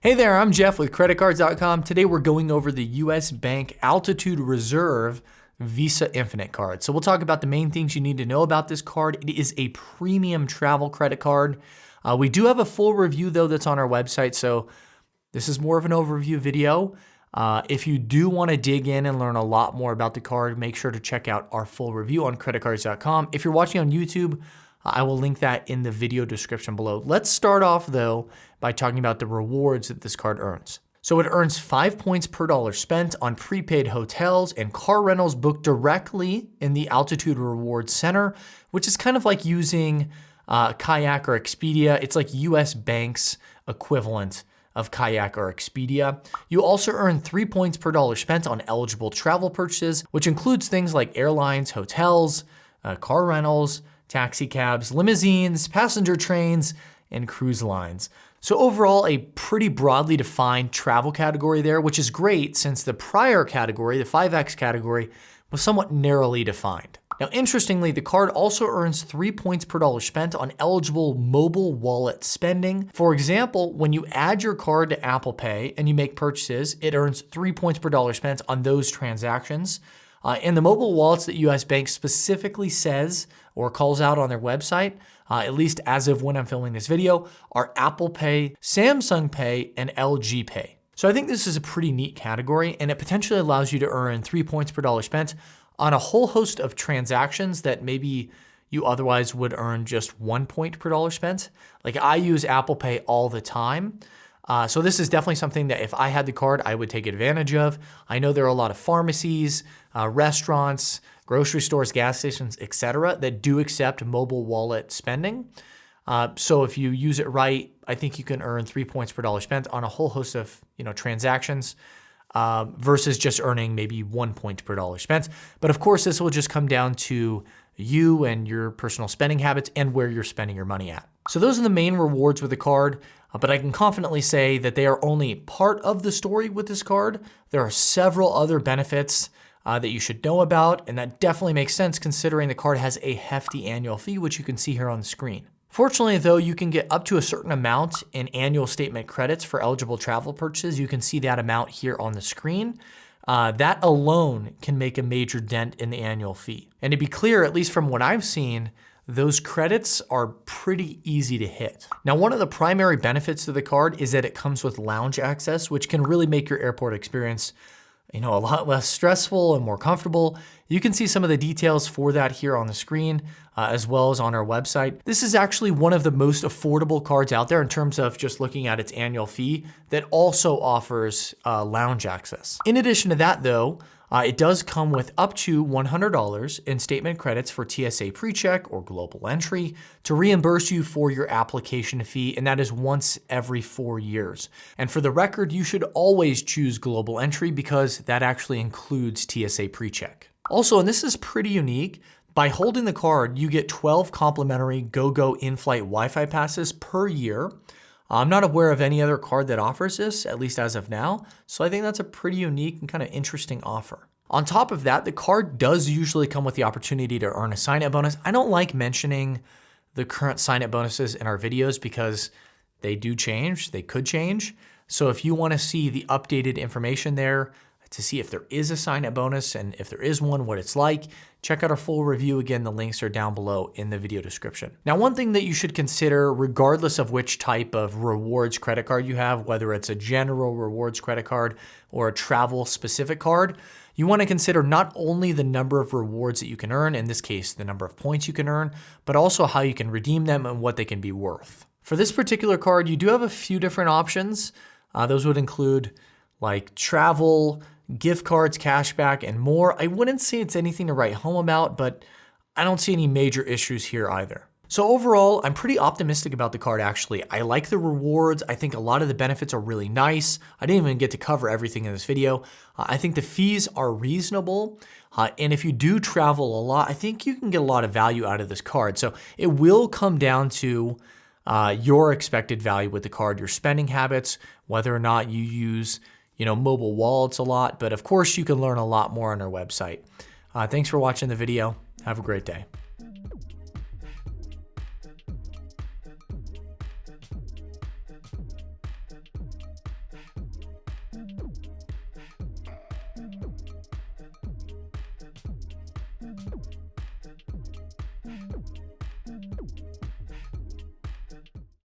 Hey there, I'm Jeff with CreditCards.com. Today we're going over the US Bank Altitude Reserve Visa Infinite card. So we'll talk about the main things you need to know about this card. It is a premium travel credit card. We do have a full review though that's on our website, so this is more of an overview video. If you do want to dig in and learn a lot more about the card, make sure to check out our full review on CreditCards.com. If you're watching on YouTube, I will link that in the video description below. Let's start off though by talking about the rewards that this card earns. So it earns 5 points per dollar spent on prepaid hotels and car rentals booked directly in the Altitude Rewards Center, which is kind of like using Kayak or Expedia. It's like US Bank's equivalent of Kayak or Expedia. You also earn 3 points per dollar spent on eligible travel purchases, which includes things like airlines, hotels, car rentals, taxi cabs, limousines, passenger trains, and cruise lines. So overall, a pretty broadly defined travel category there, which is great since the prior category, the 5X category, was somewhat narrowly defined. Now, interestingly, the card also earns 3 points per dollar spent on eligible mobile wallet spending. For example, when you add your card to Apple Pay and you make purchases, it earns 3 points per dollar spent on those transactions. And the mobile wallets that US Bank specifically says or calls out on their website, at least as of when I'm filming this video, are Apple Pay, Samsung Pay, and LG Pay. So I think this is a pretty neat category, and it potentially allows you to earn 3 points per dollar spent on a whole host of transactions that maybe you otherwise would earn just 1 point per dollar spent. Like I use Apple Pay all the time. So this is definitely something that if I had the card, I would take advantage of. I know there are a lot of pharmacies, restaurants, grocery stores, gas stations, etc., that do accept mobile wallet spending. So if you use it right, I think you can earn 3 points per dollar spent on a whole host of transactions versus just earning maybe 1 point per dollar spent. But of course, this will just come down to you and your personal spending habits and where you're spending your money at. So those are the main rewards with the card, but I can confidently say that they are only part of the story with this card. There are several other benefits that you should know about, and that definitely makes sense considering the card has a hefty annual fee, which you can see here on the screen. Fortunately though, you can get up to a certain amount in annual statement credits for eligible travel purchases. You can see that amount here on the screen. That alone can make a major dent in the annual fee. And to be clear, at least from what I've seen, those credits are pretty easy to hit. Now, one of the primary benefits of the card is that it comes with lounge access, which can really make your airport experience a lot less stressful and more comfortable. You can see some of the details for that here on the screen, as well as on our website. This is actually one of the most affordable cards out there in terms of just looking at its annual fee that also offers lounge access. In addition to that though, it does come with up to $100 in statement credits for TSA PreCheck or Global Entry to reimburse you for your application fee, and that is once every 4 years. And for the record, you should always choose Global Entry because that actually includes TSA PreCheck. Also, and this is pretty unique, by holding the card, you get 12 complimentary GoGo in-flight Wi-Fi passes per year. I'm not aware of any other card that offers this, at least as of now, so I think that's a pretty unique and kind of interesting offer. On top of that, the card does usually come with the opportunity to earn a sign-up bonus. I don't like mentioning the current sign-up bonuses in our videos because they do change, they could change. So if you want to see the updated information there, to see if there is a sign-up bonus and if there is one, what it's like, check out our full review. Again, the links are down below in the video description. Now, one thing that you should consider, regardless of which type of rewards credit card you have, whether it's a general rewards credit card or a travel specific card, you want to consider not only the number of rewards that you can earn, in this case, the number of points you can earn, but also how you can redeem them and what they can be worth. For this particular card, you do have a few different options. Those would include like travel, gift cards, cashback, and more. I wouldn't say it's anything to write home about, but I don't see any major issues here either. So overall, I'm pretty optimistic about the card actually. I like the rewards. I think a lot of the benefits are really nice. I didn't even get to cover everything in this video. I think the fees are reasonable. And if you do travel a lot, I think you can get a lot of value out of this card. So it will come down to your expected value with the card, your spending habits, whether or not you use mobile wallets a lot, but of course you can learn a lot more on our website. Thanks for watching the video. Have a great day.